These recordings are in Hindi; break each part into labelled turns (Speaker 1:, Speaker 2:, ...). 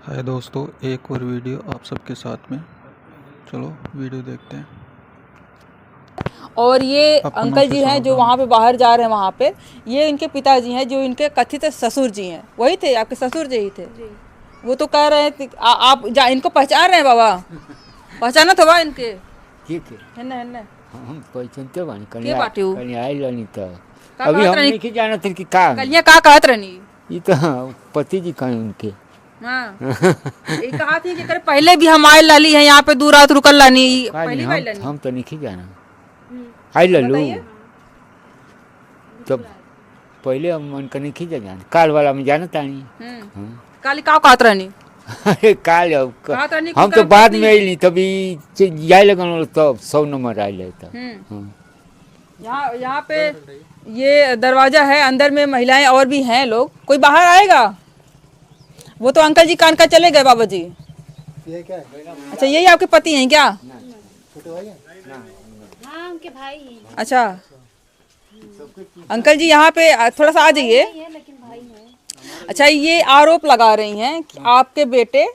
Speaker 1: हाय दोस्तों, एक और वीडियो आप सबके साथ में। चलो वीडियो देखते हैं।
Speaker 2: और ये अंकल जी हैं जो वहाँ पे बाहर जा रहे हैं, वहाँ पे ये इनके पिताजी हैं जो इनके कथित ससुर जी हैं। वही थे आपके ससुर जी ही थे जी। वो तो कह रहे थे आप इनको पहचान रहे हैं बाबा? पहचाना था बा इनके?
Speaker 3: ठीक है
Speaker 2: है ना
Speaker 3: हम पहचानते बानी
Speaker 2: के बाटे हो?
Speaker 3: कहीं आइल रहनी तो
Speaker 2: का
Speaker 3: अभी
Speaker 2: कहत
Speaker 3: हम
Speaker 2: रहनी?
Speaker 3: नहीं जाना थे कि का
Speaker 2: कलिया का कहत रहनी?
Speaker 3: ये तो पति जी कहीं उनके
Speaker 2: हाँ ये कहा थी कि करे पहले भी हम आयल लाली है यहाँ पे दूर रात रुकल लानी पहली बार लानी।
Speaker 3: हम तो नहीं जाना आई ललू तब पहले हम उनका नहीं जाना काल वाला में जाना तानी
Speaker 2: काली का कहत रहनी?
Speaker 3: अरे काल हम तो बाद में आई तभी जाए लगन तो 100 नंबर आई लेता।
Speaker 2: यहाँ पे ये दरवाजा है, अंदर में महिलाएं और भी हैं लोग। कोई बाहर आएगा? वो तो अंकल जी कान का चले गए बाबा जी।
Speaker 4: ये क्या है?
Speaker 2: अच्छा यही आपके पति हैं क्या?
Speaker 4: छोटे भाई हैं?
Speaker 5: हाँ उनके भाई हैं।
Speaker 2: अच्छा अंकल जी यहाँ पे थोड़ा सा आ जाइए।
Speaker 5: लेकिन भाई है।
Speaker 2: अच्छा ये आरोप लगा रही हैं कि आपके बेटे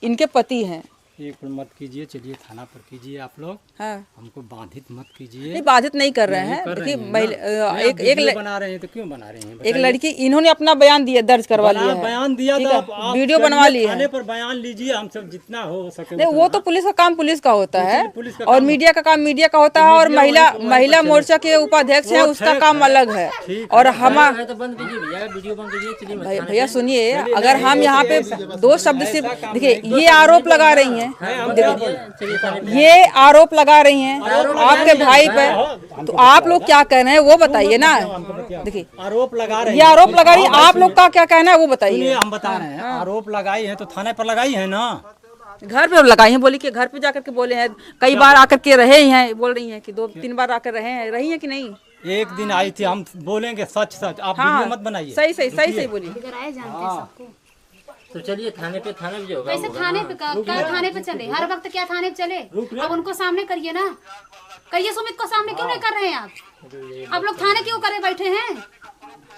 Speaker 2: इनके पति हैं।
Speaker 4: एक मत कीजिए, चलिए थाना पर कीजिए आप लोग।
Speaker 2: हाँ
Speaker 4: हमको बाधित मत कीजिए।
Speaker 2: नहीं बाधित नहीं कर रहे हैं। देखिए एक
Speaker 4: बना रहे हैं तो क्यों बना रहे हैं?
Speaker 2: एक लड़की इन्होंने अपना बयान दिया, दर्ज करवा लिया है।
Speaker 4: बयान दिया तो आप
Speaker 2: वीडियो बनवा ली है।
Speaker 4: थाने पर बयान लीजिए, हम सब जितना हो सके।
Speaker 2: नहीं वो तो पुलिस का काम पुलिस का होता है
Speaker 4: पुलिस का
Speaker 2: और
Speaker 4: काम
Speaker 2: मीडिया का काम मीडिया का होता है और महिला मोर्चा के उपाध्यक्ष है उसका काम अलग है। और हम भैया सुनिए, अगर हम यहाँ पे दो शब्द सिर्फ देखिए ये आरोप लगा रही हैं, ये आरोप लगा रही हैं आपके भाई पे, तो आप लोग क्या कह रहे हैं वो बताइए ना। देखिए
Speaker 4: आरोप लगा रहे हैं,
Speaker 2: ये आरोप लगा रही है, आप लोग का क्या कहना है वो बताइए।
Speaker 4: हम बता रहे हैं आरोप लगाई है तो थाने पर लगाई है ना।
Speaker 2: घर पे लगाई हैं, बोली कि घर पे जाकर के बोले हैं, कई बार आकर के रहे ही हैं, बोल रही हैं कि 2-3 बार आकर रहे हैं, रही हैं कि नहीं?
Speaker 4: एक दिन आई थी, हम बोलेंगे सच सच, आप वीडियो मत बनाइए।
Speaker 2: सही बोली।
Speaker 5: आए जानते हैं सबको।
Speaker 6: तो चलिए थाने पे भी होगा।
Speaker 5: कैसे थाने पे क्या थाने पे चले? हर वक्त क्या थाने पे चले? अब उनको सामने करिए ना। करिए, सुमित को सामने क्यों नहीं कर रहे हैं आप लोग थाने क्यों करे बैठे हैं?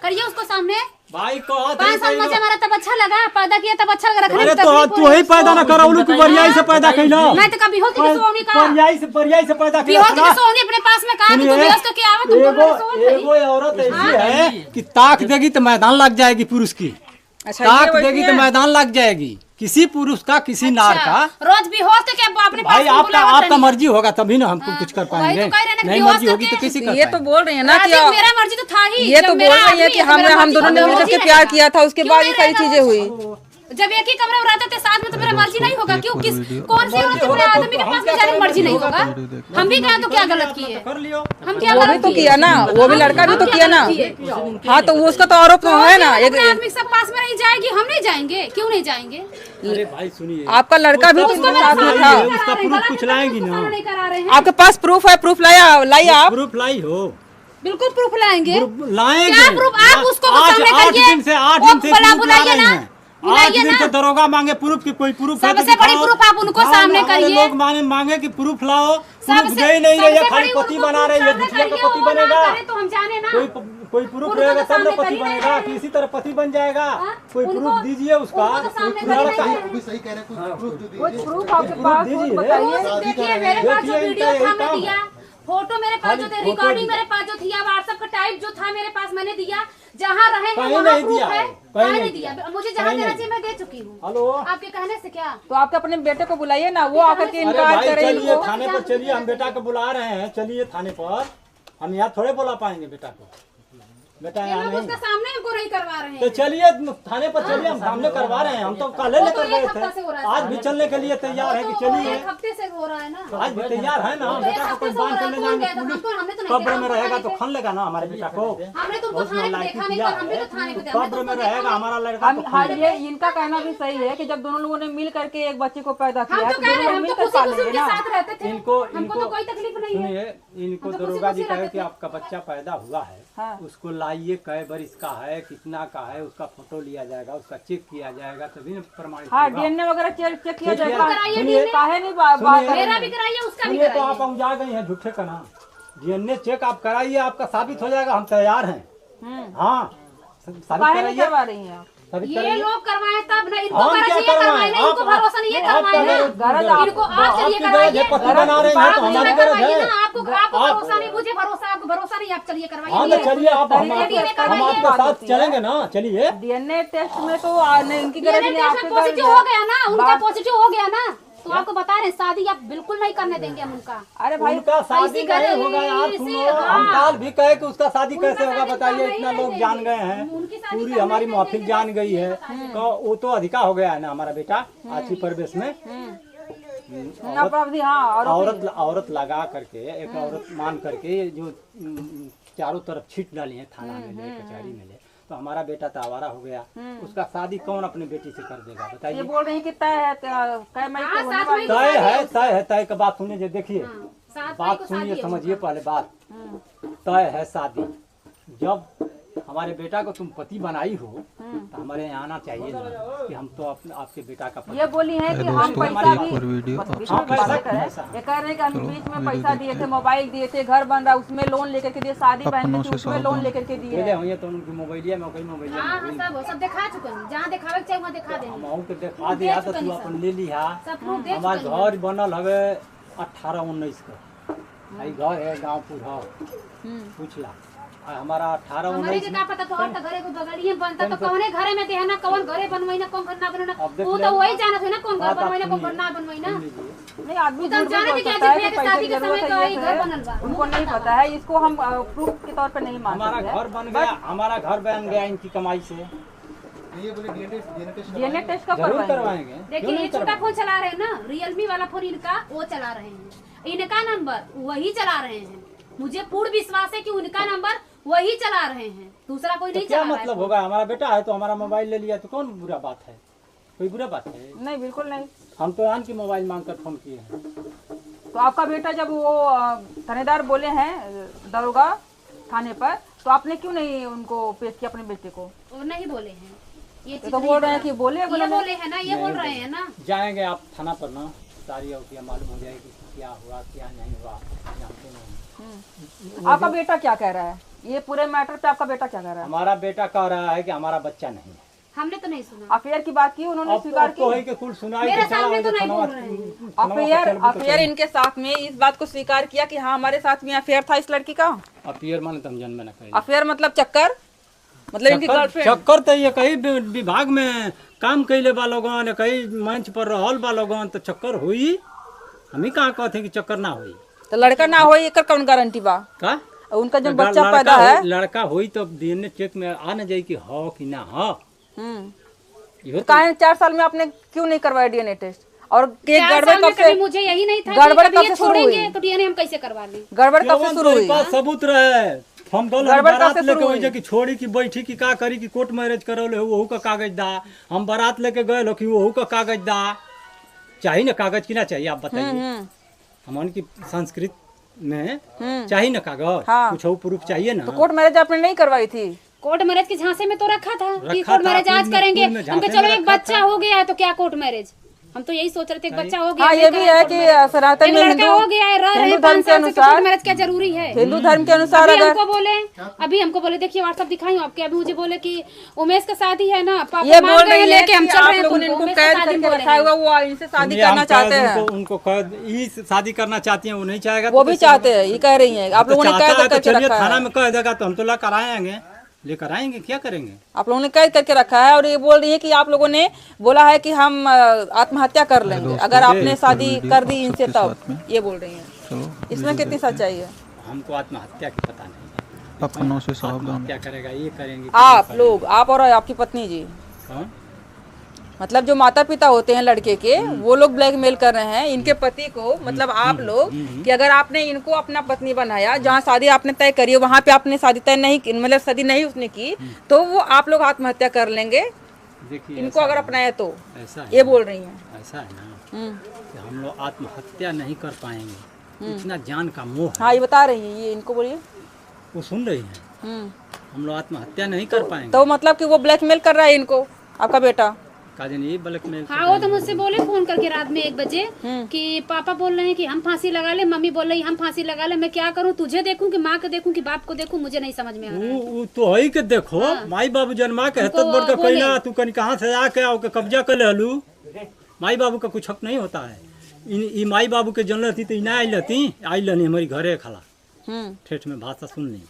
Speaker 5: करिए उसको सामने।
Speaker 4: भाई को
Speaker 5: 5 साल में हमारा तब अच्छा लगा, पैदा किया तब अच्छा लगा।
Speaker 4: अरे तो तू ही पैदा ना करा, उनको बरियाई से पैदा कइलो।
Speaker 5: मैं तो कभी होती कि सोनी का
Speaker 4: बरियाई से पैदा
Speaker 5: भी होती कि सोनी अपने पास में कहा कि तू व्यस्त के आवे, तुमको मेरे सोच है।
Speaker 4: एगो औरत ऐसी है कि ताक देगी तो मैदान लग जाएगी पुरुष की।
Speaker 2: अच्छा
Speaker 4: ताक देगी तो मैदान लग जाएगी किसी पुरुष का, किसी नार का।
Speaker 5: रोज भी होस्ट के अपने
Speaker 4: भाई आपका मर्जी होगा तभी ना हमको कुछ कर पाएंगे। नहीं मर्जी होगी तो किसी कर
Speaker 2: ये तो बोल रही है ना कि
Speaker 5: मेरा मर्जी तो था ही।
Speaker 2: ये तो बोल रही है कि हम दोनों ने मिलकर के प्यार किया था, उसके बाद ये सारी चीजें हुई।
Speaker 5: जब एक ही कमरे में रहते थे साथ में तो मेरा मर्जी नहीं होगा क्यों? कौन सी औरत अपने आदमी के पास में जाने की मर्जी नहीं होगा? हम भी गए तो क्या गलत किए?
Speaker 4: कर लियो।
Speaker 5: हम क्या
Speaker 2: वो भी तो किया ना, वो भी लड़का भी तो किया ना। हाँ तो वो उसका तो आरोप तो है ना।
Speaker 5: अपने आदमी सब पास में नहीं जाएगी, हम नहीं जाएंगे? क्यों नहीं जाएंगे?
Speaker 4: अरे भाई सुनिए,
Speaker 2: आपका लड़का भी तो साथ में था।
Speaker 4: उसका प्रूफ कुछ लाएंगी ना।
Speaker 5: नहीं करा रहे हैं।
Speaker 2: आपके पास प्रूफ है? प्रूफ लाइए आप।
Speaker 4: प्रूफ लाई हो?
Speaker 5: बिल्कुल प्रूफ लाएंगे।
Speaker 4: लाएंगे
Speaker 5: क्या प्रूफ? आप उसको सामने करिए।
Speaker 4: 8 दिन से
Speaker 5: बुलाइए ना,
Speaker 4: 8 दिन से दरोगा मांगे प्रूफ की कोई प्रूफ है तो
Speaker 5: सबसे बड़ी प्रूफ आप उनको सामने करिए।
Speaker 4: लोग मांगे कि प्रूफ लाओ, प्रूफ दे ही नहीं रही है, खाली पति बना रही है। दूसरे का पति बनेगा
Speaker 5: तो हम जाने ना।
Speaker 4: कोई प्रूफ रहेगा तब ना पति बनेगा, कि इसी तरह पति बन जाएगा। कोई प्रूफ दीजिए उसका।
Speaker 5: कोई
Speaker 4: सही कह रहे
Speaker 2: कुछ प्रूफ आपके पास
Speaker 5: देखिए मेरे पास जो वीडियो था मैं दिया, फोटो मेरे पास जो थे, रिकॉर्डिंग मेरे पास जो थी, व्हाट्सएप का टाइप जो था मेरे पास मैंने दिया। जहाँ रहे वहाँ प्रूफ है, कहीं नहीं दिया। मुझे जहाँ देना चाहिए मैं दे चुकी हूँ।
Speaker 4: हेलो,
Speaker 5: आपके कहने से क्या?
Speaker 2: तो आपके अपने बेटे को बुलाइए ना, वो आकर के इनकार करे।
Speaker 4: चलिए थाने पर चलिए, हम बेटा को बुला रहे हैं। चलिए थाने पर, हम यहाँ थोड़े बुला पाएंगे बेटा को। बेटा यहाँ नहीं,
Speaker 5: उसके सामने हमको नहीं करवा रहे हैं।
Speaker 4: तो चलिए थाने पर चलिए, हम सामने करवा रहे हैं। हम तो कल लेकर गए थे, आज भी चलने के लिए तैयार है कि चलिए।
Speaker 5: एक हफ्ते से हो रहा है ना।
Speaker 4: आज भी तैयार है ना। बेटा को कोई बांध कर ले जाएंगे, कब्र में रहेगा तो खन लेगा ना हमारे बेटा को।
Speaker 5: हमने तुमको थाने पे देखा नहीं, पर हम भी तो थाने पे
Speaker 4: कब्र में रहेगा हमारा लड़का तो खन लेगा।
Speaker 2: ये इनका कहना भी सही है कि जब दोनों लोगों ने मिल करके एक बच्चे को पैदा किया
Speaker 5: हम तो
Speaker 2: तो
Speaker 5: कह रहे
Speaker 2: दोनों
Speaker 5: हैं, हम
Speaker 2: मिल
Speaker 5: तो
Speaker 2: कर
Speaker 5: खुशी के साथ रहते थे। हमको तो कोई तकलीफ नहीं है।
Speaker 4: सुनिए, इनको दरोगा जी कहे कि आपका बच्चा पैदा हुआ है,
Speaker 2: हाँ।
Speaker 4: उसको लाइए, कै बरिस का है, कितना का है, उसका फोटो लिया जाएगा, उसका चेक किया जाएगा तभी न प्रमाणित
Speaker 2: हाँ
Speaker 4: होगा।
Speaker 2: डीएनए वगैरह चेक किया जाएगा।
Speaker 4: सुनिए,
Speaker 2: काहे नहीं बात
Speaker 5: मेरा भी कराइए, उसका भी
Speaker 4: सुनिए, तो
Speaker 5: कराइए।
Speaker 4: आप हम जा गए हैं झूठे का ना। डीएनए चेक आप कराइए, आपका साबित हो जाएगा, हम तैयार हैं। हाँ साबित
Speaker 2: काहे नहीं
Speaker 4: कराइए।
Speaker 2: करवा रही हैं आप?
Speaker 4: साबित
Speaker 5: ये
Speaker 4: करेंगे।
Speaker 5: लोग करवाए तब ना, इनको
Speaker 4: हम
Speaker 5: गरज
Speaker 4: क्या
Speaker 5: ये करवाए ना, इनको
Speaker 4: करवाएं?
Speaker 5: भरोसा नहीं है
Speaker 4: आप
Speaker 5: करवाए ना, इनको आप चलिए करवाइए,
Speaker 4: पति बना रहे हैं तो हमारी गरज है।
Speaker 5: आपको भरोसा नहीं, मुझे भरोसा, आपको भरोसा नहीं, आप चलिए
Speaker 4: हाँ तो
Speaker 5: करवाइए।
Speaker 4: चलिए आप हम आपके साथ चलेंगे ना, चलिए।
Speaker 2: डीएनए टेस्ट में तो इनकी गरज नहीं, आपके गरज
Speaker 5: पॉजिटिव हो गया ना, उनका पॉजिटिव हो गया ना, तो आपको बता रहे हैं शादी आप बिल्कुल नहीं करने देंगे हम उनका।
Speaker 2: अरे भाई
Speaker 4: उनका शादी
Speaker 5: ऐसी
Speaker 4: नहीं
Speaker 5: गरीब
Speaker 4: होगा यार,
Speaker 5: से,
Speaker 4: सुनो
Speaker 5: हाँ।
Speaker 4: हम काल भी कहे कि उसका शादी
Speaker 5: उनका
Speaker 4: कैसे होगा
Speaker 5: शादी
Speaker 4: बताइए,
Speaker 5: करना
Speaker 4: इतना
Speaker 5: ही
Speaker 4: लोग
Speaker 5: नहीं
Speaker 4: जान गए
Speaker 5: देंगे।
Speaker 4: हैं,
Speaker 5: उनकी शादी
Speaker 4: पूरी
Speaker 5: करना
Speaker 4: हमारी
Speaker 5: ही
Speaker 4: महफिल
Speaker 5: नहीं
Speaker 4: जान
Speaker 5: देंगे।
Speaker 4: गई है, तो वो तो अधिका हो गया है ना हमारा बेटा आची प्रवेश में।
Speaker 2: अपराधी, हाँ, और
Speaker 4: औरत लगा करके, एक औरत मान करके जो चारों तरफ छीट डाली है, थाना में ले, कचहरी में ले, तो हमारा बेटा तो आवारा हो गया, उसका शादी कौन अपने बेटी से कर देगा
Speaker 2: ये
Speaker 4: बताइए।
Speaker 2: बोल रही है कि तय है, तय मई को होने
Speaker 5: सात
Speaker 2: वाली
Speaker 5: मई
Speaker 2: है।
Speaker 4: तय है, तय है, तय का बात सुनिए, देखिए
Speaker 5: 7 मई
Speaker 4: बात
Speaker 5: को
Speaker 4: सुनिए,
Speaker 5: शादी है
Speaker 4: समझिए पहले बात। तय है शादी, जब हमारे बेटा को तुम पति बनाई हो तो हमारे यहाँ आना चाहिए ना कि हम तो अपने आपके बेटा का पति।
Speaker 2: ये बोली है कि हम
Speaker 1: दोस्तों,
Speaker 2: पैसा
Speaker 1: एक
Speaker 2: भी
Speaker 1: और वीडियो आप
Speaker 2: बीच में
Speaker 4: पैसा-
Speaker 2: बातें करें।
Speaker 4: पैसा।
Speaker 2: ये कह रहे हैं कि हम
Speaker 1: चलो,
Speaker 2: बीच में
Speaker 1: वीडियो
Speaker 2: पैसा दिए
Speaker 1: देखते
Speaker 2: थे,
Speaker 1: हैं।
Speaker 2: मोबाइल दिए थे, घर बन रहा उसमें लोन लेकर के दिए, शादी
Speaker 1: अपनों
Speaker 2: बहन
Speaker 1: से
Speaker 2: थी उसमें लोन
Speaker 1: सावधान।
Speaker 2: लेकर के दिए।
Speaker 4: पहले हुई तो उनकी मोबाइलिया में कोई मोबाइलिया
Speaker 5: हाँ
Speaker 4: में
Speaker 5: हाँ, सब दिखा चुके हैं, जहाँ दिखावे के चाहिए वहाँ दिखा देंगे।
Speaker 4: हम के दिखा दिया तो तू अपन ले लिहा।
Speaker 5: सब प्रूफ देख
Speaker 4: हमार
Speaker 5: चुके हैं।
Speaker 4: घर बनल हवे 18-19 का, आई घर है गाँवपुर है, पूछला हमारा
Speaker 5: हमारे
Speaker 4: 18-19
Speaker 5: के का पता तो और तो घरे को बगड़िए बनता तो कौने घरे में देना, कौन घरे बनवाई ना, कौन घर ना बनवाई ना,
Speaker 4: अब देख
Speaker 5: वो
Speaker 4: ले।
Speaker 5: तो वही जानत है ना कौन घर
Speaker 4: बात आप
Speaker 5: बनवाई ना, कौन
Speaker 4: सुनिए।
Speaker 5: घर ना बनवाई ना।
Speaker 2: नहीं, आदमी
Speaker 5: तो हम
Speaker 2: झूठ भी
Speaker 5: जाने
Speaker 2: बोल
Speaker 5: थे कि
Speaker 2: सकता है
Speaker 5: आज
Speaker 2: कि
Speaker 5: के
Speaker 2: पैसे
Speaker 5: शादी
Speaker 2: की
Speaker 5: के
Speaker 2: जरूरत
Speaker 5: समय
Speaker 2: है,
Speaker 5: का
Speaker 2: ये
Speaker 5: ही
Speaker 2: है।
Speaker 5: घर बनल बा।
Speaker 2: उनको नहीं पता है, इसको हम प्रूफ के तौर पे नहीं मान
Speaker 4: हमारा
Speaker 2: सकते
Speaker 4: घर बन गया, हमारा घर बन गया इनकी कमाई से,
Speaker 2: डीएनए टेस्ट कब
Speaker 4: जरूर
Speaker 2: करवाएंगे?
Speaker 4: करवाएंगे।
Speaker 5: देखिए ये छोटा फोन चला रहे हैं ना, रियलमी वाला फोन इनका, वो चला रहे हैं, इनका नंबर वही चला रहे हैं। मुझे पूर्ण विश्वास है कि उनका नंबर वही चला रहे हैं, दूसरा कोई
Speaker 4: तो
Speaker 5: नहीं
Speaker 4: क्या
Speaker 5: चला रहा
Speaker 4: मतलब
Speaker 5: है।
Speaker 4: होगा, हमारा बेटा है तो हमारा मोबाइल ले लिया तो कौन बुरा बात है, कोई बुरा बात है?
Speaker 2: नहीं, बिल्कुल नहीं।
Speaker 4: हम तो आन की मोबाइल मांग कर फोन किए हैं।
Speaker 2: तो आपका बेटा जब वो थानेदार बोले हैं दरोगा थाने पर, तो आपने क्यों नहीं उनको पेश किया अपने बेटे को?
Speaker 5: वो नहीं बोले हैं, ये चीज
Speaker 2: तो
Speaker 5: नहीं
Speaker 2: बोल रहे हैं
Speaker 5: बोला।
Speaker 2: कि बोले
Speaker 5: ये
Speaker 2: बोले
Speaker 5: बोले हैं ना, ये बोल रहे हैं ना।
Speaker 4: जाएंगे आप थाना पर ना, सारी औरतियाँ मालूम हो जाएगी कि क्या हुआ क्या नहीं हुआ, जानते नहीं।
Speaker 2: आपका बेटा क्या कह रहा है, ये पूरे मैटर पे आपका बेटा क्या कह रहा है?
Speaker 4: हमारा बेटा कह रहा है कि हमारा बच्चा नहीं है।
Speaker 5: हमने तो नहीं सुना।
Speaker 2: अफेयर की बात की उन्होंने, स्वीकार
Speaker 4: तो है
Speaker 2: की।
Speaker 4: कि कुल सुनाई
Speaker 5: मेरे
Speaker 4: के चला
Speaker 5: सामने
Speaker 4: है
Speaker 5: तो
Speaker 4: कि
Speaker 5: नहीं
Speaker 4: थनवा-
Speaker 5: बोल रहे हैं।
Speaker 4: थनवा पर
Speaker 2: अफेयर
Speaker 4: चल भी तो
Speaker 2: अफेयर
Speaker 4: चल।
Speaker 2: इनके साथ में इस बात को स्वीकार किया कि हाँ हमारे साथ में अफेयर था इस लड़की का।
Speaker 4: अफेयर माने तुम जन्म न करें।
Speaker 2: अफेयर मतलब चक्कर, मतलब इनकी गर्लफ्रेंड।
Speaker 4: चक्कर तो ये कई विभाग में काम कैले बा लोगन, कई मंच पर रहल बा लोगन, तो चक्कर हुई। हम ही कहाँ कहते हैं कि चक्कर ना हुई।
Speaker 2: तो लड़का ना हो एकर कौन गारंटी बा?
Speaker 4: का
Speaker 2: उनका जब
Speaker 4: लड़का
Speaker 2: बच्चा पैदा है।
Speaker 4: लड़का हुई तो डीएनए चेक में आ न जाए कि हो कि ना हो। इहो तो
Speaker 2: काहे 4 साल में आपने क्यों नहीं करवाया डीएनए टेस्ट? और के
Speaker 5: 4
Speaker 2: गड़बड़
Speaker 5: साल में
Speaker 2: कब से
Speaker 5: कभी मुझे यही नहीं था
Speaker 2: गड़बड़
Speaker 5: कि कभी
Speaker 2: कब
Speaker 5: ये
Speaker 2: से शुरू
Speaker 5: छोड़ेंगे
Speaker 2: हुई?
Speaker 5: तो डीएनए हम कैसे करवा लें।
Speaker 2: गड़बड़ कब से
Speaker 4: जवन
Speaker 2: शुरू हुई?
Speaker 4: तोरी पास सबूत रहे, हम गल
Speaker 2: गड़बड़ कब
Speaker 4: बारात
Speaker 2: से
Speaker 4: लेके
Speaker 2: शुरू
Speaker 4: वही
Speaker 2: हुई?
Speaker 4: कि छोड़ी कि बैठी कि का करी कि कोर्ट मैरिज करौले हो वहू का कागज दा, हम बारात लेके गए हो कि वहू का कागज दा। चाहिए ना कागज कि ना चाहिए आप बताइए। हमन की संस्कृत में चाहिए ना कागज,
Speaker 2: हाँ।
Speaker 4: कुछ प्रूफ चाहिए ना।
Speaker 2: तो कोर्ट मैरिज आपने नहीं करवाई थी?
Speaker 5: कोर्ट मैरिज के झांसे में तो रखा था कि
Speaker 4: रखा
Speaker 5: कोर्ट
Speaker 4: था,
Speaker 5: मैरिज आज
Speaker 4: पूल में-
Speaker 5: करेंगे।
Speaker 4: पूल में
Speaker 5: हम
Speaker 4: झांसे
Speaker 5: चलो
Speaker 4: में
Speaker 5: एक
Speaker 4: रखा
Speaker 5: बच्चा
Speaker 4: था।
Speaker 5: हो गया है तो क्या कोर्ट मैरिज, हम तो यही सोच रहे थे एक बच्चा हो गया
Speaker 2: हाँ,
Speaker 5: नहीं
Speaker 2: ये भी
Speaker 5: करा
Speaker 2: है
Speaker 5: कोर्ट
Speaker 2: कि
Speaker 5: मैरिज।
Speaker 2: सनातन
Speaker 5: एक
Speaker 2: में
Speaker 5: लड़का हो गया है, रह रहे
Speaker 2: हिंदू
Speaker 5: हैं
Speaker 2: धर्म
Speaker 5: 5
Speaker 2: के
Speaker 5: साल से, तो कोर्ट
Speaker 2: अनुसार
Speaker 5: मैरिज क्या जरूरी है?
Speaker 2: हिंदू धर्म के अनुसार
Speaker 5: अभी
Speaker 2: अगर
Speaker 5: हमको बोले देखिए व्हाट्सएप दिखाई हूँ आपके, अभी मुझे बोले कि उमेश का शादी है ना, पापा
Speaker 2: ये
Speaker 5: मान
Speaker 2: बोल
Speaker 5: गए
Speaker 2: रही है
Speaker 5: लेके हम
Speaker 2: कि
Speaker 5: चल
Speaker 2: आप
Speaker 5: रहे हैं
Speaker 2: लोगों ने
Speaker 5: तुमको,
Speaker 2: इनको
Speaker 5: उमेश का
Speaker 2: कैद
Speaker 5: शादी
Speaker 2: करके
Speaker 5: बोले
Speaker 2: रखा
Speaker 5: हैं।
Speaker 2: हुआ, वो इनसे शादी
Speaker 4: नहीं, हम
Speaker 2: करना चाहते
Speaker 4: कैद
Speaker 2: हैं।
Speaker 4: उनको कैद ई शादी करना चाहती हैं, वो नहीं चाहेगा
Speaker 2: वो
Speaker 4: तो
Speaker 2: भी
Speaker 4: कैसे
Speaker 2: चाहते हैं, ये कह रही हैं। आप
Speaker 4: तो
Speaker 2: लोगों ने
Speaker 4: चाहता
Speaker 2: कैद
Speaker 4: है तो
Speaker 2: करके
Speaker 4: चलिए
Speaker 2: रखा
Speaker 4: थाना
Speaker 2: है।
Speaker 4: में कह देगा तो हम तो लेकर आएंगे, लेकर आएंगे, क्या करेंगे।
Speaker 2: आप लोगों ने कैद करके रखा है और ये बोल रही है कि आप लोगों ने बोला है कि हम आत्महत्या कर लेंगे अगर आपने शादी कर दी इनसे, तब ये बोल रही हैं।
Speaker 1: चलो,
Speaker 2: इसमें कितनी सच्चाई है?
Speaker 4: हमको आत्महत्या की पता नहीं,
Speaker 1: अपनों से सावधान।
Speaker 4: क्या करेगा, ये करेंगे कि
Speaker 2: आप
Speaker 4: नहीं
Speaker 2: लोग, आप और आपकी पत्नी जी,
Speaker 4: करेंगे। कौन?
Speaker 2: मतलब जो माता पिता होते हैं लड़के के, वो लोग ब्लैकमेल कर रहे हैं इनके पति को, मतलब आप लोग, कि अगर आपने इनको अपना पत्नी बनाया, जहाँ शादी आपने तय करी है वहाँ पे आपने शादी तय नहीं की, मतलब शादी नहीं उसने की, तो वो आप लोग आत्महत्या कर लेंगे
Speaker 4: देखिए
Speaker 2: इनको अगर अपनाया तो,
Speaker 4: ऐसा है,
Speaker 2: ये बोल रही हैं।
Speaker 4: ऐसा है ना कि हम लोग आत्महत्या नहीं कर पाएंगे, इतना जान का मोह है।
Speaker 2: हाँ, ये बता रही हैं, ये इनको बोलिए।
Speaker 4: वो सुन रही है, हम लोग आत्महत्या नहीं कर पाएंगे।
Speaker 2: तो मतलब कि वो ब्लैकमेल कर रहा है इनको, आपका बेटा।
Speaker 4: काजन ये ब्लैकमेल।
Speaker 5: हाँ वो तो मुझसे बोले फोन करके रात में 1 बजे कि पापा बोल रहे हैं कि हम फांसी लगा ले, मम्मी बोल रही हम फांसी लगा ले। मैं क्या करूँ, तुझे देखूं कि माँ को देखूं कि बाप को देखूं, मुझे नहीं समझ में आ रहा है।
Speaker 4: वो तो है के देखो माई बाबू जन्मा के हतत बढ़ के कहना तू कहीं कहाँ से आके आओ के कब्जा कर लेलू। माई बाबू का कुछ हक नहीं होता है। ई माई बाबू के जन रहती तो इना आई लनी हमारी घरे खला ठेठ में भाषा सुन ली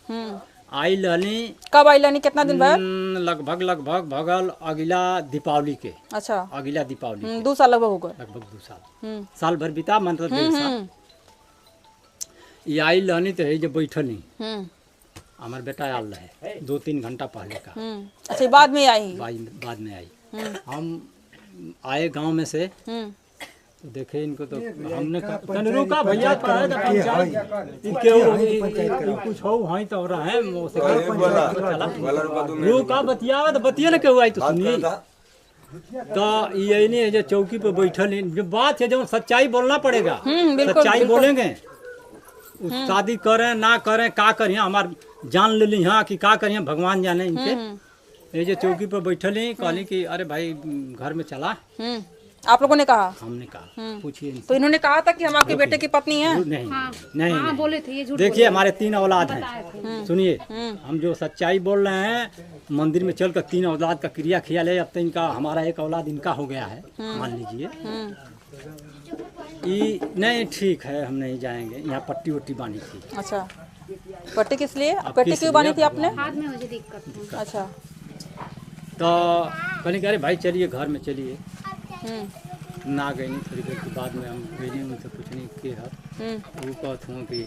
Speaker 4: आई लनी।
Speaker 2: कब आई लनी, कितना दिन बाद?
Speaker 4: लगभग भगल अगला दीपावली के।
Speaker 2: अच्छा,
Speaker 4: अगला दीपावली
Speaker 2: 2 साल लगभग हो गए।
Speaker 4: लगभग 2 साल साल भर बीता मतलब 1.5 साल। ये आई लनी तो है जब बैठल हमार बेटा आल रहे 2-3 घंटा पहले का।
Speaker 2: अच्छा, बाद में आई?
Speaker 4: बाद में आई। हम आए गांव में से तो देखे इनको तो हमने रुका भैया कुछ हो वहीं तो हो रहा है रुका बतिया तो बतिया ना क्यों आई तो सुनिए। तो ये नहीं है जो चौकी पे बैठल जो बात है जो सच्चाई बोलना पड़ेगा। सच्चाई बोलेंगे शादी करें ना करें का करें हमार जान ले ली हाँ कि का करें भगवान जाने इनके। ये जो चौकी पे बैठल ही कहली कि अरे भाई घर में चला।
Speaker 2: आप लोगों ने कहा?
Speaker 4: हमने कहा पूछिए।
Speaker 2: तो इन्होंने कहा था कि हम आपके बेटे की पत्नी हैं?
Speaker 4: नहीं
Speaker 5: नहीं बोले थे ये झूठ।
Speaker 4: देखिए हमारे 3 औलाद हैं। सुनिए हम जो सच्चाई बोल रहे हैं मंदिर में चलकर 3 औलाद का क्रिया खिया ले। अब तो इनका हमारा 1 औलाद इनका हो गया है मान लीजिए। नहीं ठीक है हम नहीं जाएंगे। यहाँ पट्टी वट्टी बांधी थी।
Speaker 2: अच्छा, पट्टी किस लिए? पट्टी क्यों बांधी थी आपने?
Speaker 5: हाथ में मुझे दिक्कत है।
Speaker 2: अच्छा,
Speaker 4: तो कहने कि अरे भाई चलिए घर में चलिए। ना गई नहीं थोड़ी देर के बाद में हम गई नहीं उनसे पूछने के है वो कहत हूँ कि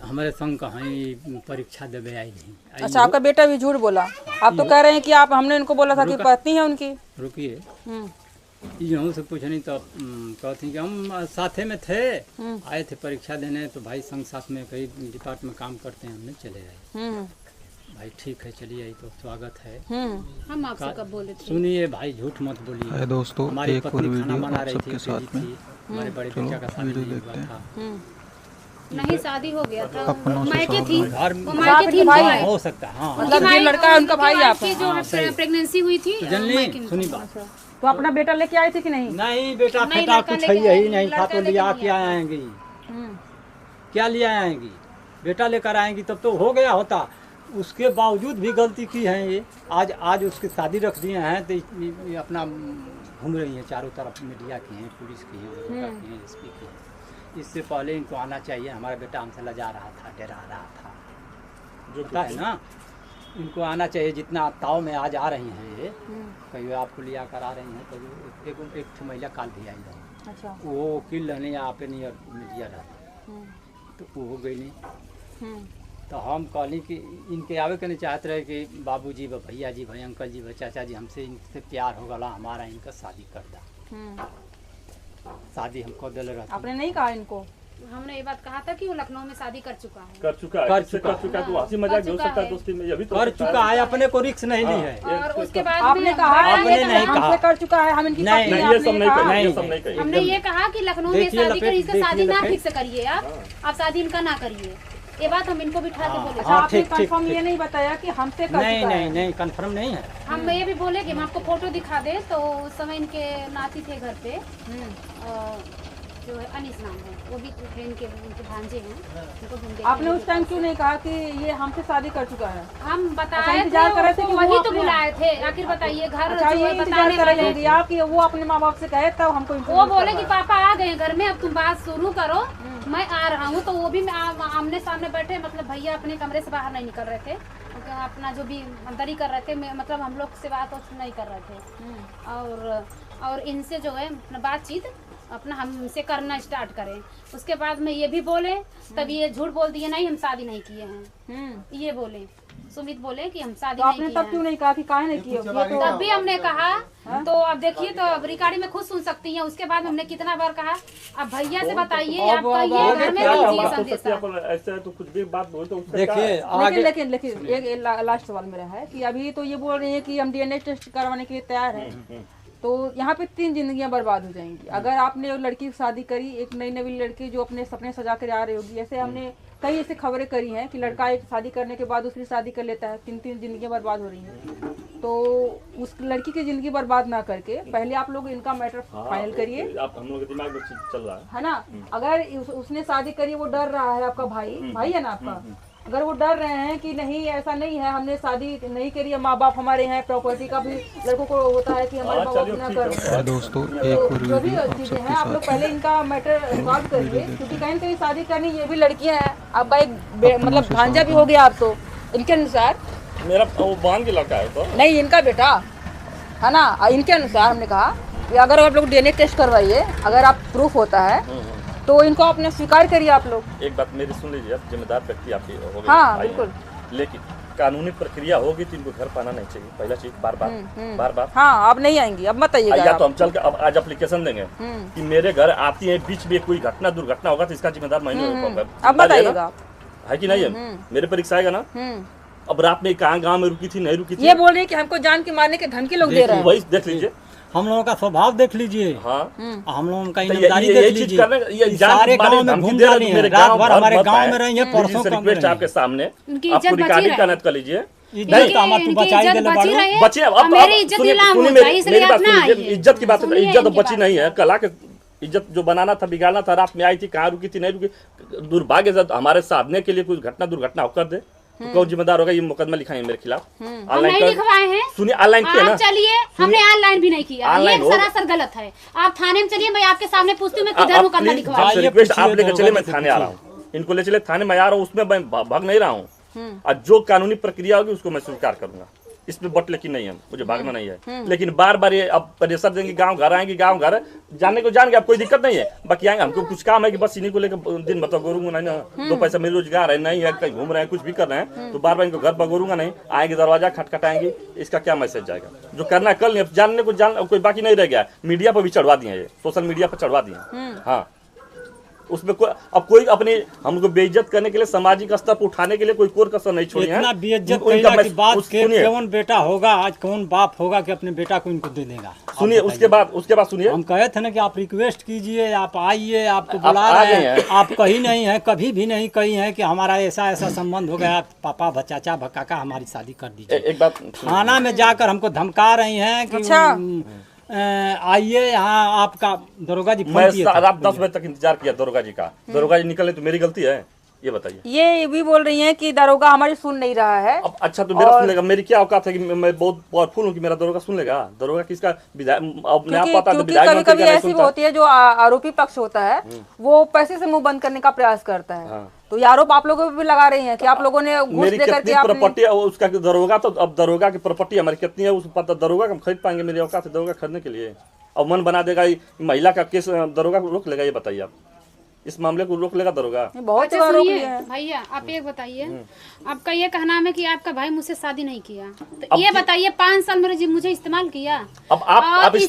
Speaker 4: हमारे संग कहीं परीक्षा देवे आई नहीं।
Speaker 2: अच्छा, आपका बेटा भी झूठ बोला? आप तो कह रहे हैं कि आप हमने इनको बोला था कि पत्नी है उनकी।
Speaker 4: रुकिए यूँ से पूछनी तो कहती कि हम साथे में थे आए थे परीक्षा देने तो भाई संग साथ में कई डिपार्टमेंट में काम करते हैं हमने चले आए। भाई ठीक है चलिए आई तो स्वागत है।
Speaker 5: हम आपसे कब बोले थे?
Speaker 4: सुनिए भाई झूठ मत बोलिए।
Speaker 1: दोस्तों
Speaker 4: हमारी
Speaker 1: एक और
Speaker 4: पत्नी खाना
Speaker 1: वीडियो
Speaker 4: बना
Speaker 1: आप
Speaker 4: रही
Speaker 1: सबके
Speaker 4: थी
Speaker 1: साथ में।
Speaker 4: हमारे बड़े बेटा का शादी
Speaker 1: वीडियो
Speaker 4: नहीं
Speaker 1: देखते
Speaker 4: हुआ
Speaker 1: हैं।
Speaker 4: था।
Speaker 5: नहीं शादी हो गया था।
Speaker 1: अपनों से
Speaker 5: मायके
Speaker 1: सावधान।
Speaker 5: थी
Speaker 4: घर
Speaker 5: वो मायके थी भाई
Speaker 4: हो सकता है हाँ।
Speaker 2: मतलब ये लड़का है उनका भाई आप हैं?
Speaker 5: जो प्रेगनेंसी हुई थी
Speaker 4: जनली सुनी बात।
Speaker 2: तो अपना बेटा लेके आए थे कि नहीं?
Speaker 4: नहीं बेटा बेटा कुछ है यही नहीं था तो लिया क्या आएंगी क्या लिया आएंगी बेटा लेकर आएंगी तब तो हो गया होता। उसके बावजूद भी गलती की है ये। आज उसकी शादी रख दिए हैं तो ये अपना घूम रही है चारों तरफ। मीडिया की हैं पुलिस की हैं एसपी की हैं। इससे पहले इनको आना चाहिए। हमारा बेटा हमसे लजा रहा था डरा रहा था जो होता है ना। इनको आना चाहिए जितना ताव में आज आ रही हैं ये कहीं आपको लिया कर आ रही हैं। तो एक महिला काल भी आई रही।
Speaker 2: अच्छा,
Speaker 4: वो वकील रहने या आप नहीं मीडिया रहता तो वो हो गई नहीं। तो हम कहली कि इनके आवे के नहीं चाहते रहे कि बाबूजी भैया जी भाई अंकल जी भाई चाचा जी हमसे इनसे प्यार हो गला हमारा इनका शादी कर दा। शादी हमको दिल रहता।
Speaker 2: आपने नहीं कहा इनको?
Speaker 5: हमने ये बात कहा था कि वो लखनऊ में शादी कर चुका है।
Speaker 7: कर चुका तो हंसी मजाक हो सकता है दोस्ती में अभी तो
Speaker 4: कर चुका है। अपने को रिस्क नहीं ली है।
Speaker 5: और उसके बाद
Speaker 2: आपने कहा
Speaker 4: आपने नहीं कहा।
Speaker 2: हमसे कर चुका है हम इनकी
Speaker 4: नहीं,
Speaker 2: पत्नी हैं,
Speaker 7: ये
Speaker 2: आपने
Speaker 7: सब नहीं
Speaker 2: कहा?
Speaker 7: कही ये सब नहीं कही।
Speaker 5: हमने ये कहा कि लखनऊ में
Speaker 4: देखिए
Speaker 5: शादी करिए, इसका शादी ना
Speaker 4: देखिए
Speaker 5: ठीक से करिए। आप शादी इनका ना करिए। ये बात हम इनको बिठा के बोले।
Speaker 2: अच्छा, आपने
Speaker 4: ठीक, ठीक,
Speaker 2: कंफर्म
Speaker 4: ठीक।
Speaker 2: ये नहीं बताया कि हमसे कर
Speaker 4: नहीं
Speaker 2: चुका है?
Speaker 4: नहीं नहीं कंफर्म नहीं है।
Speaker 5: हम ये भी बोले कि हम आपको फोटो दिखा दे। तो उस समय इनके नाती थे घर पे जो है अनीस नाम है वो भी थे उनके भांजे हैं उनको ढूंढे।
Speaker 2: आपने उस टाइम क्यों नहीं कहा कि ये हमसे शादी कर चुका है?
Speaker 5: हम
Speaker 2: अच्छा,
Speaker 5: बताए
Speaker 2: इंतजार कर रहे थे कि वो
Speaker 5: वही तो
Speaker 2: अपने-
Speaker 5: बुलाए थे। आखिर बताइए घर
Speaker 2: अच्छा,
Speaker 5: जो
Speaker 2: ये
Speaker 5: है
Speaker 2: इंतजार
Speaker 5: बताने
Speaker 2: कर
Speaker 5: वाले
Speaker 2: रहे थे आप कि वो अपने माँ बाप से कहे तब हमको
Speaker 5: वो
Speaker 2: इंतजार
Speaker 5: बोले
Speaker 2: कर
Speaker 5: कि
Speaker 2: रहा है।
Speaker 5: पापा आ गए घर में अब तुम बात शुरू करो मैं आ रहा हूँ। तो वो भी आमने सामने बैठे मतलब भैया अपने कमरे से बाहर नहीं निकल रहे थे क्योंकि अपना जो भी अंदर ही कर रहे थे मतलब हम लोग से बात नहीं कर रहे थे। और इनसे जो है बातचीत अपना हमसे करना स्टार्ट करें। उसके बाद में ये भी बोले तब ये झूठ बोल दिए नहीं हम शादी नहीं किए हैं। ये बोले सुमित बोले कि हम शादी
Speaker 2: तो
Speaker 5: नहीं
Speaker 2: आपने
Speaker 5: किए
Speaker 2: तब क्यों
Speaker 5: हैं।
Speaker 2: नहीं कहा कि काहे नहीं किए?
Speaker 5: तब भी हमने कहा तो अब देखिए तो अब रिकॉर्डिंग में खुद सुन सकती हैं। उसके बाद हमने कितना बार कहा अब भैया से बताइए आप कहिए घर में दीजिए संदेशा।
Speaker 7: ऐसा तो कुछ भी बात बोलते
Speaker 4: देखिए आगे
Speaker 2: लेकिन एक लास्ट सवाल मेरा है कि अभी तो ये बोल रही है कि हम डीएनए टेस्ट करवाने के लिए तैयार हैं। तो यहाँ पे 3 जिंदगियां बर्बाद हो जाएंगी। अगर आपने एक लड़की की शादी करी एक नई नवी लड़की जो अपने सपने सजा कर आ रही होगी। ऐसे हमने कई ऐसी खबरें करी हैं कि लड़का एक शादी करने के बाद दूसरी शादी कर लेता है, 3 जिंदगी बर्बाद हो रही हैं। तो उस लड़की की जिंदगी बर्बाद ना करके पहले आप लोग इनका मैटर फाइनल करिए।
Speaker 7: आप हम लोग के दिमाग में चीज चल रहा
Speaker 2: है ना। अगर उसने शादी करी, वो डर रहा है, आपका भाई है ना आपका, अगर वो डर रहे हैं कि नहीं ऐसा नहीं है, हमने शादी नहीं करी है, माँ बाप हमारे हैं, प्रॉपर्टी का भी लड़कों को होता है कि हमारे माँ बाप ना करें।
Speaker 1: दोस्तों एक और
Speaker 2: जो भी
Speaker 1: वीडियो आप
Speaker 2: चीजें हैं
Speaker 1: सबके
Speaker 2: आप लोग
Speaker 1: साथ
Speaker 2: पहले इनका मैटर सॉल्व करिए, क्योंकि कहीं न कहीं शादी करनी, ये भी लड़कियां हैं, आपका एक मतलब भांजा भी हो गया आप तो इनके अनुसार।
Speaker 7: मेरा वो बहन के लड़का है तो
Speaker 2: नहीं, इनका बेटा है ना। इनके अनुसार हमने कहा कि अगर आप लोग DNA टेस्ट करवाइए, अगर आप प्रूफ होता है तो इनको अपने स्वीकार करिए आप लोग।
Speaker 7: एक बात मेरी सुन लीजिए, आप जिम्मेदार व्यक्ति आपकी हो गए।
Speaker 2: हाँ बिल्कुल।
Speaker 7: लेकिन कानूनी प्रक्रिया होगी तो इनको घर पाना नहीं चाहिए, पहला चीज। बार बार
Speaker 2: हाँ, अब नहीं आएंगी, अब मत आइएगा।
Speaker 7: या तो हम चल के अब आज एप्लीकेशन देंगे कि मेरे घर आती है, बीच में कोई घटना दुर्घटना होगा तो इसका जिम्मेदार मैं नहीं होगा।
Speaker 2: अब मत आइएगा,
Speaker 7: है कि नहीं है? मेरे पर रिक्शा आएगा ना। अब रात में कहाँ गाँव में रुकी थी, नहीं रुकी थी,
Speaker 2: ये बोल रही है कि हमको जान के मारने के धमकी लोग दे रहे हैं।
Speaker 7: वही देख लीजिए,
Speaker 4: हम लोगों का स्वभाव देख लीजिए।
Speaker 7: हाँ
Speaker 4: हम लोगों का
Speaker 7: तो
Speaker 4: ईमानदारी
Speaker 7: ये
Speaker 4: देख
Speaker 7: चीज
Speaker 4: लीजिए।
Speaker 7: करने ये जान
Speaker 4: सारे
Speaker 7: मारे
Speaker 4: गांव में
Speaker 7: धमकी
Speaker 4: घूम
Speaker 7: दे रहे
Speaker 4: जानी
Speaker 7: हैं,
Speaker 4: है,
Speaker 7: मेरे
Speaker 4: रात
Speaker 7: गांव
Speaker 4: भर
Speaker 7: भर
Speaker 4: हमारे
Speaker 7: मत
Speaker 4: गांव
Speaker 7: आए।
Speaker 4: में रही है,
Speaker 7: प्लीज
Speaker 4: परसों
Speaker 7: रिक्वेस्ट आपके सामने,
Speaker 5: उनकी
Speaker 7: आपको
Speaker 5: इज्जत बची
Speaker 7: रिकॉर्डिंग का
Speaker 5: रहे।
Speaker 7: नत कर लीजिए।
Speaker 4: इज्जत का मत
Speaker 5: इनकी
Speaker 4: बचाई
Speaker 5: इज्जत
Speaker 4: देले
Speaker 5: बची
Speaker 4: बाड़ू।
Speaker 5: रहे।
Speaker 7: बचिए अब
Speaker 5: मेरी इज्जत नीलाम हो जाए, इसलिए
Speaker 7: मेरी बात
Speaker 5: अपना
Speaker 7: सुनिए,
Speaker 5: आइए।
Speaker 7: इज्जत की बात है।
Speaker 5: सुनिए
Speaker 7: इज्जत
Speaker 5: इनकी
Speaker 7: बची
Speaker 5: बात।
Speaker 7: नहीं है, कला के इज्जत जो बनाना था, बिगाड़ना था, रात में आई थी, कहाँ रुकी थी, नहीं रुकी। दुर्भाग्य से हमारे साधने के लिए कुछ घटना दुर्घटना होकर दे तो कौन जिम्मेदार होगा? ये मुकदमा लिखा है मेरे खिलाफ।
Speaker 5: हम नहीं लिखवाए हैं।
Speaker 7: सुनिए, ऑनलाइन पे ना,
Speaker 5: आप चलिए, हमने ऑनलाइन भी नहीं किया, ये
Speaker 7: ऑनलाइन हो।
Speaker 5: सरासर गलत है। आप थाने में चलिए, मैं आपके सामने पूछती हूँ, मैं किधर मुकदमा लिखवाऊं।
Speaker 7: आपसे रिक्वेस्ट, आप लेकर चले, मैं
Speaker 4: पूछिए,
Speaker 7: थाने आ रहा हूँ, इनको ले चले थाने में आ रहा हूँ, उसमें मैं भाग नहीं रहा हूँ। और जो कानूनी प्रक्रिया होगी उसको मैं स्वीकार करूंगा, इसमें बट लेकिन नहीं है, मुझे भागना नहीं है। लेकिन बार बार ये अब प्रेशर देंगे, गांव घर आएंगे, गांव घर जानने को जान गए, अब कोई दिक्कत नहीं है। बाकी आएंगे, हमको कुछ काम है कि बस इन्हीं को लेकर दिन मतलब गोरूंगा नहीं ना, 2 पैसा मेरे रोजगार है नहीं है, कहीं घूम रहे हैं, कुछ भी कर रहे हैं, तो बार बार इनको घर बगोरूंगा नहीं। आएंगे, दरवाजा खटखटाएंगे, इसका क्या मैसेज जाएगा? जो करना कल नहीं, जानने को जान कोई बाकी नहीं रह गया। मीडिया पर भी चढ़वा दिए, ये सोशल मीडिया पर चढ़वा दिए। हाँ, उसमें कोई अपने हमको बेइज्जत करने के लिए, सामाजिक स्तर पर उठाने के लिए कोई कोर कसर नहीं छोड़ी है।
Speaker 4: इतना बेइज्जत
Speaker 7: उनका
Speaker 4: कइला की बात के
Speaker 7: सुनिए,
Speaker 4: कौन बेटा होगा आज, कौन बाप होगा कि अपने बेटा को इनको दे देगा?
Speaker 7: सुनिए, उसके बाद सुनिए,
Speaker 4: हम कहे थे ना कि आप रिक्वेस्ट कीजिए, आप आइए, आपको बुला
Speaker 7: आ
Speaker 4: रहे
Speaker 7: गए
Speaker 4: हैं।
Speaker 7: हैं।
Speaker 4: आप कहीं नहीं है, कभी भी नहीं कही है कि हमारा ऐसा ऐसा संबंध हो गया, पापा चाचा काका हमारी शादी कर दीजिए।
Speaker 7: एक बात
Speaker 4: थाना में जाकर हमको धमका रही हैं कि
Speaker 2: अच्छा।
Speaker 4: आइए यहाँ, आपका दरोगा जी फोन
Speaker 7: मैं
Speaker 4: किए थे।
Speaker 7: रात 10 बजे तक इंतजार किया दरोगा जी का। दरोगा जी निकले तो मेरी गलती है? ये बताइए।
Speaker 2: ये भी बोल रही हैं कि दरोगा हमारी सुन नहीं रहा है।
Speaker 7: अब अच्छा तो मेरा सुन लेगा, मेरी क्या औकात है कि मैं बहुत पावरफुल हूँ कि मेरा दरोगा सुन लेगा? दरोगा किसका विधायक, अपने आप पता है
Speaker 2: क्योंकि
Speaker 7: विधायक
Speaker 2: कभी
Speaker 7: मंत्री
Speaker 2: कभी
Speaker 7: का नहीं
Speaker 2: ऐसी भी
Speaker 7: सुनता।
Speaker 2: होती है जो आरोपी पक्ष होता है, वो पैसे से मुंह बंद करने का प्रयास करता है।
Speaker 7: हाँ।
Speaker 2: तो ये आरोप आप लोगों पे भी लगा रही हैं कि आप लोगों ने घूस
Speaker 7: मेरी
Speaker 2: दे करके
Speaker 7: कितनी
Speaker 2: आपने
Speaker 7: प्रॉपर्टी है उसका दरोगा, तो अब दरोगा की प्रॉपर्टी हमारी कितनी है उस पता दरोगा हम खरीद पाएंगे? मेरी औकात है दरोगा खरीदने के लिए? अब मन बना देगा महिला का केस, दरोगा को रोक लेगा? ये बताइए आप, इस मामले को रोक लेगा दरोगा?
Speaker 2: बहुत
Speaker 5: अच्छा
Speaker 2: जगह रोक
Speaker 5: सुनिए
Speaker 2: लिए हैं।
Speaker 5: भैया, आप एक बताइए, आपका ये कहना है कि आपका भाई मुझसे शादी नहीं किया, तो ये बताइए 5 साल मुझे इस्तेमाल किया।
Speaker 7: अब आप
Speaker 5: और
Speaker 7: इस्तेमाल